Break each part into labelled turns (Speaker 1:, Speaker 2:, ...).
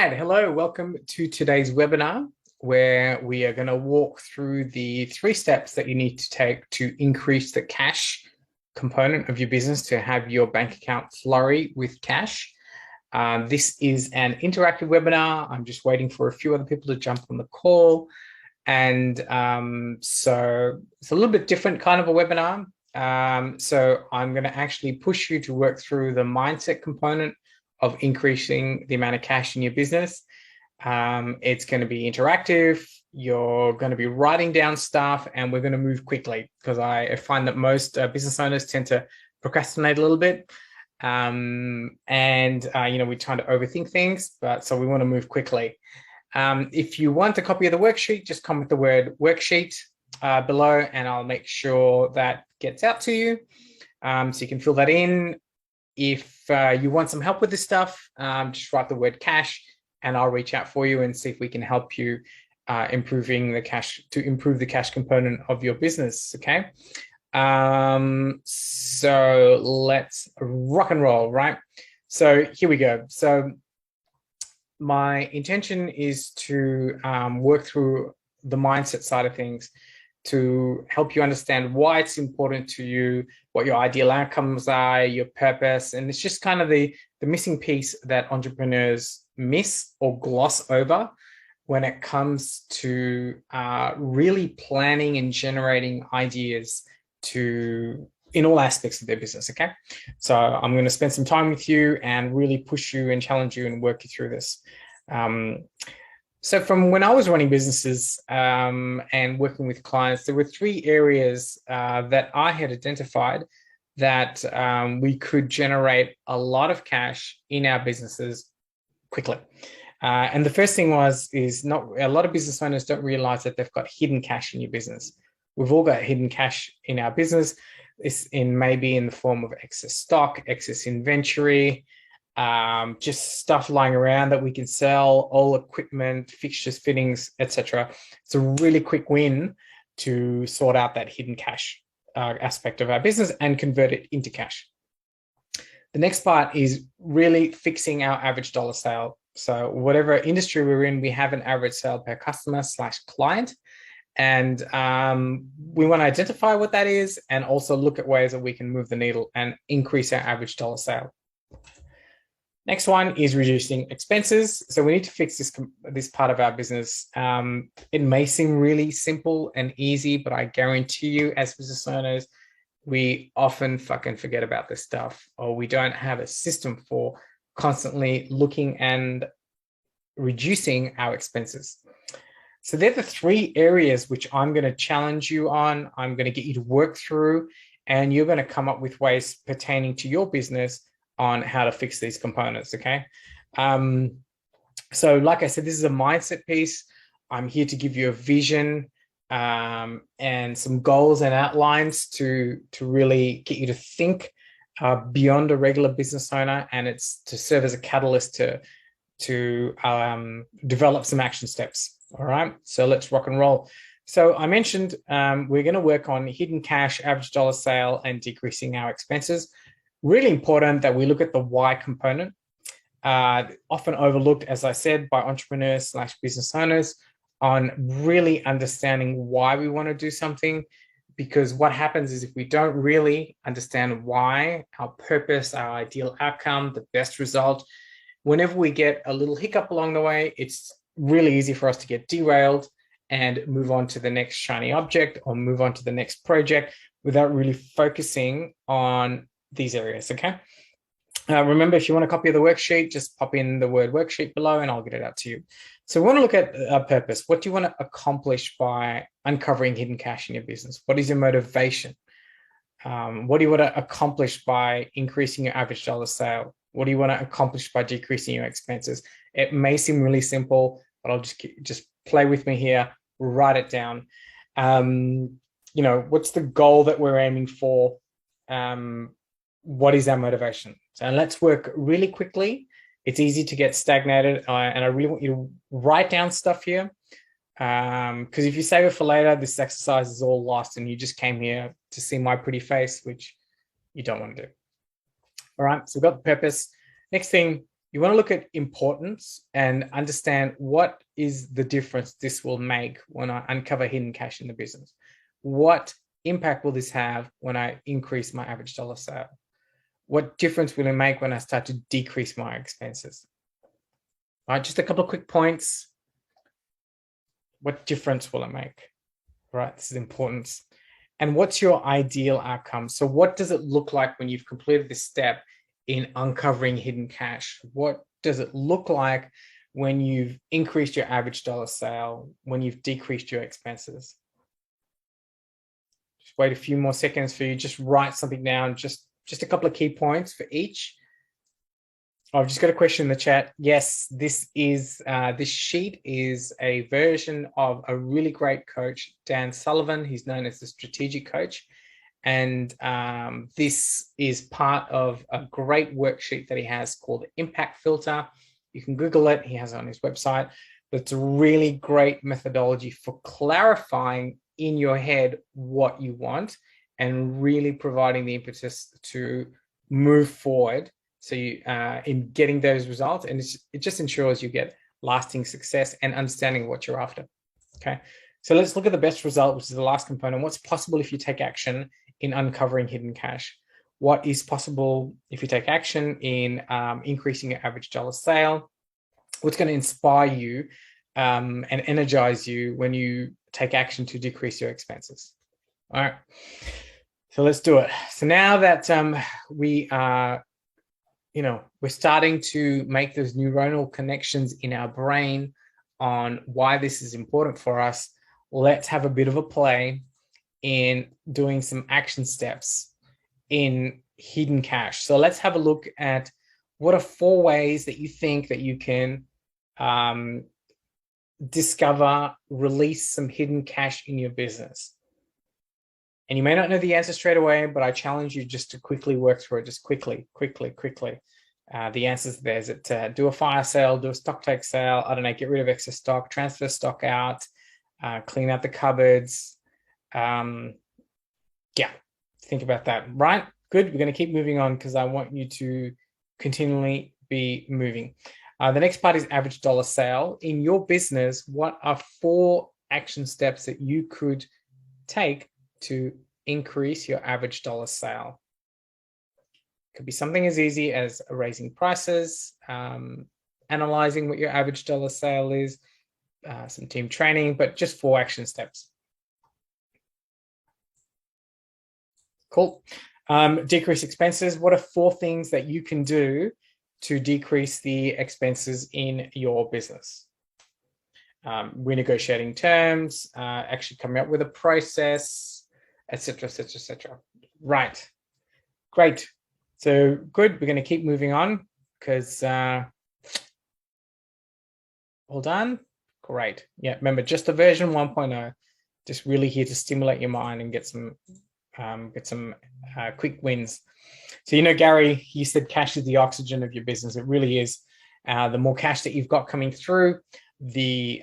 Speaker 1: right, hello, welcome to today's webinar where we are going to walk through the 3 steps that you need to take to increase the cash component of your business to have your bank account flurry with cash. This is an interactive webinar. I'm just waiting for a few other people to jump on the call. And so it's a little bit different kind of a webinar. So I'm going to actually push you to work through the mindset component of increasing the amount of cash in your business. It's going to be interactive. You're going to be writing down stuff, and we're going to move quickly because I find that most business owners tend to procrastinate a little bit. You know, we're trying to overthink things, but so we want to move quickly. If you want a copy of the worksheet, just comment the word worksheet below, and I'll make sure that gets out to you. So you can fill that in. If you want some help with this stuff, just write the word cash and I'll reach out for you and see if we can help you improve the cash component of your business. Okay. So let's rock and roll, right? So here we go. So my intention is to work through the mindset side of things to help you understand why it's important to you, what your ideal outcomes are, your purpose. And it's just kind of the missing piece that entrepreneurs miss or gloss over when it comes to really planning and generating ideas in all aspects of their business, okay? So I'm going to spend some time with you and really push you and challenge you and work you through this. So from when I was running businesses and working with clients, there were 3 areas that I had identified that we could generate a lot of cash in our businesses quickly. And the first thing is not a lot of business owners don't realize that they've got hidden cash in your business. We've all got hidden cash in our business. It's maybe in the form of excess stock, excess inventory, just stuff lying around that we can sell, all equipment, fixtures, fittings, etc. It's a really quick win to sort out that hidden cash aspect of our business and convert it into cash. The next part is really fixing our average dollar sale. So whatever industry we're in, we have an average sale per customer / client. And we want to identify what that is and also look at ways that we can move the needle and increase our average dollar sale. Next one is reducing expenses. So we need to fix this part of our business. It may seem really simple and easy, but I guarantee you as business owners, we often fucking forget about this stuff, or we don't have a system for constantly looking and reducing our expenses. So they're the 3 areas which I'm going to challenge you on. I'm going to get you to work through, and you're going to come up with ways pertaining to your business on how to fix these components, okay? So like I said, this is a mindset piece. I'm here to give you a vision and some goals and outlines to really get you to think beyond a regular business owner, and it's to serve as a catalyst to develop some action steps, all right? So let's rock and roll. So I mentioned we're going to work on hidden cash, average dollar sale, and decreasing our expenses. Really important that we look at the why component, often overlooked, as I said, by entrepreneurs / business owners on really understanding why we want to do something. Because what happens is if we don't really understand why, our purpose, our ideal outcome, the best result, whenever we get a little hiccup along the way, it's really easy for us to get derailed and move on to the next shiny object or move on to the next project without really focusing on these areas, okay? Remember, if you want a copy of the worksheet, just pop in the word worksheet below and I'll get it out to you. So we want to look at our purpose. What do you want to accomplish by uncovering hidden cash in your business? What is your motivation? What do you want to accomplish by increasing your average dollar sale? What do you want to accomplish by decreasing your expenses? It may seem really simple, but I'll just play with me here, write it down. You know, what's the goal that we're aiming for? What is our motivation? So let's work really quickly. It's easy to get stagnated, and I really want you to write down stuff here, because if you save it for later, this exercise is all lost and you just came here to see my pretty face, which you don't want to do. All right, so we've got the purpose. Next thing, You want to look at importance and understand what is the difference this will make when I uncover hidden cash in the business. What impact will this have when I increase my average dollar sale? What difference will it make when I start to decrease my expenses? All right, just a couple of quick points. What difference will it make? All right, this is important. And what's your ideal outcome? So what does it look like when you've completed this step in uncovering hidden cash? What does it look like when you've increased your average dollar sale, when you've decreased your expenses? Just wait a few more seconds for you. Just write something down, just a couple of key points for each. I've just got a question in the chat. Yes, this sheet is a version of a really great coach, Dan Sullivan. He's known as the strategic coach. And this is part of a great worksheet that he has called Impact Filter. You can Google it. He has it on his website. But it's a really great methodology for clarifying in your head what you want and really providing the impetus to move forward. So you, in getting those results, and it just ensures you get lasting success and understanding what you're after. Okay, so let's look at the best result, which is the last component. What's possible if you take action in uncovering hidden cash? What is possible if you take action in increasing your average dollar sale? What's going to inspire you and energize you when you take action to decrease your expenses? All right, so let's do it. So now that we are, we're starting to make those neuronal connections in our brain on why this is important for us, let's have a bit of a play in doing some action steps in hidden cash. So let's have a look at what are 4 ways that you think that you can discover, release some hidden cash in your business. And you may not know the answer straight away, but I challenge you just to quickly work through it, just quickly. The answers there is that do a fire sale, do a stock take sale, I don't know, get rid of excess stock, transfer stock out, clean out the cupboards. Yeah, think about that, right? Good, we're gonna keep moving on because I want you to continually be moving. The next part is average dollar sale. In your business, what are 4 action steps that you could take to increase your average dollar sale? Could be something as easy as raising prices, analyzing what your average dollar sale is, some team training, but just 4 action steps. Cool. Decrease expenses. What are 4 things that you can do to decrease the expenses in your business? Renegotiating terms, actually coming up with a process, etc., etc., etc. Right. Great. So good. We're going to keep moving on because all done. Great. Yeah. Remember, just the version 1.0. Just really here to stimulate your mind and get some quick wins. So Gary, he said cash is the oxygen of your business. It really is. The more cash that you've got coming through, the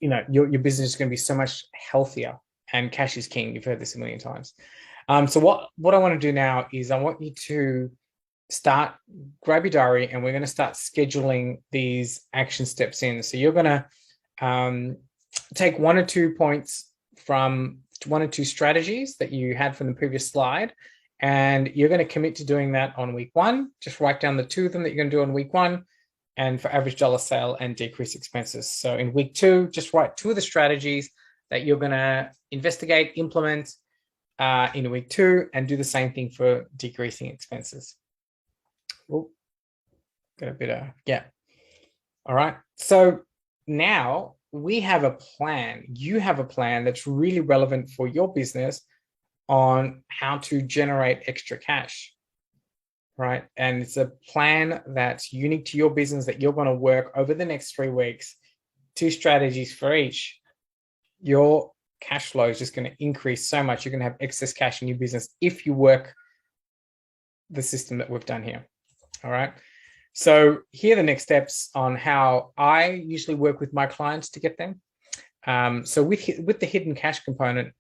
Speaker 1: your business is going to be so much healthier. And cash is king. You've heard this a million times. So what I want to do now is I want you to grab your diary, and we're going to start scheduling these action steps in. So you're going to take 1 or 2 points from 1 or 2 strategies that you had from the previous slide, and you're going to commit to doing that on week 1. Just write down the 2 of them that you're going to do on week 1, and for average dollar sale and decrease expenses. So in week 2, just write 2 of the strategies that you're going to investigate, implement in week 2, and do the same thing for decreasing expenses. Oh, got a bit of, yeah. All right. So now we have a plan. You have a plan that's really relevant for your business on how to generate extra cash, right? And it's a plan that's unique to your business that you're going to work over the next 3 weeks, 2 strategies for each. Your cash flow is just going to increase so much. You're going to have excess cash in your business if you work the system that we've done here. All right. So here are the next steps on how I usually work with my clients to get them. So with the hidden cash component,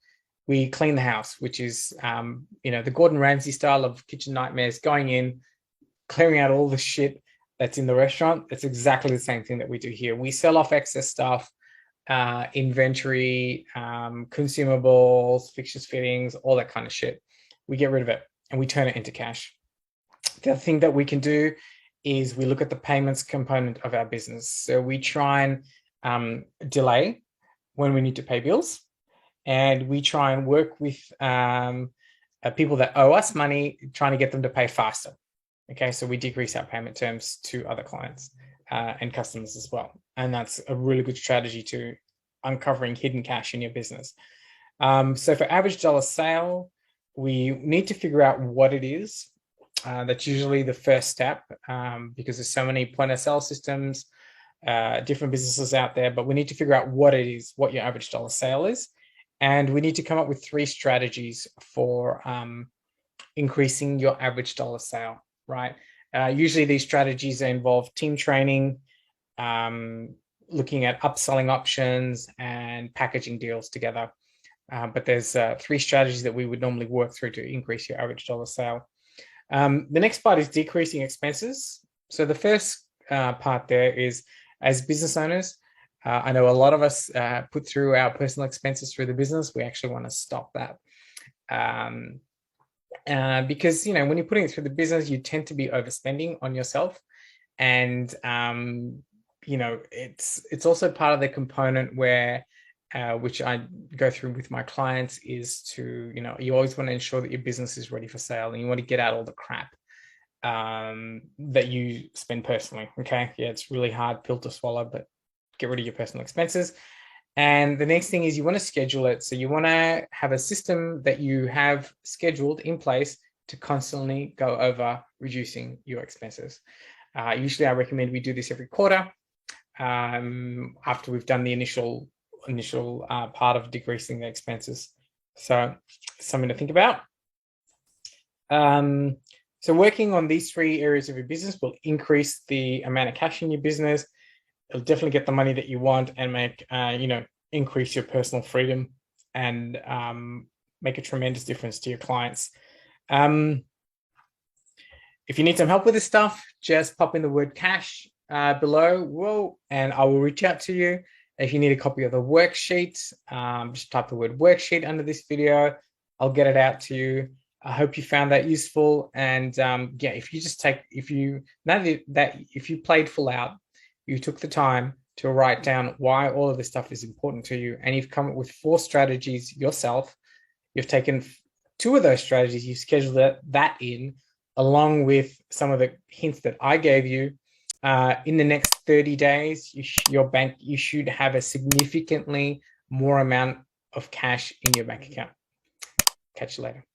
Speaker 1: we clean the house, which is, the Gordon Ramsay style of kitchen nightmares, going in, clearing out all the shit, that's in the restaurant, it's exactly the same thing that we do here. We sell off excess stuff, inventory, consumables, fixtures, fittings, all that kind of shit. We get rid of it and we turn it into cash. The other thing that we can do is we look at the payments component of our business. So we try and delay when we need to pay bills, and we try and work with people that owe us money, trying to get them to pay faster. Okay, so we decrease our payment terms to other clients and customers as well. And that's a really good strategy to uncovering hidden cash in your business. So for average dollar sale, we need to figure out what it is. That's usually the first step, because there's so many point of sale systems, different businesses out there, but we need to figure out what it is, what your average dollar sale is. And we need to come up with 3 strategies for increasing your average dollar sale, right? Usually these strategies involve team training, looking at upselling options and packaging deals together. But there's 3 strategies that we would normally work through to increase your average dollar sale. The next part is decreasing expenses. So the first part there is, as business owners, I know a lot of us put through our personal expenses through the business. We actually want to stop that. Because, you know, when you're putting it through the business, you tend to be overspending on yourself. And, you know, it's also part of the component where, which I go through with my clients, is to, you know, you always want to ensure that your business is ready for sale, and you want to get out all the crap that you spend personally. Okay. Yeah, it's really hard pill to swallow, but get rid of your personal expenses. And the next thing is you want to schedule it. So you want to have a system that you have scheduled in place to constantly go over reducing your expenses. Usually I recommend we do this every quarter, after we've done the initial part of decreasing the expenses. So something to think about. So working on these 3 areas of your business will increase the amount of cash in your business. It'll definitely get the money that you want and make, you know, increase your personal freedom and make a tremendous difference to your clients. If you need some help with this stuff, just pop in the word cash below, and I will reach out to you. If you need a copy of the worksheet, just type the word worksheet under this video. I'll get it out to you. I hope you found that useful. And yeah, if you played full out, you took the time to write down why all of this stuff is important to you, and you've come up with 4 strategies yourself. You've taken 2 of those strategies, you've scheduled that in, along with some of the hints that I gave you. In the next 30 days, you should have a significantly more amount of cash in your bank account. Catch you later.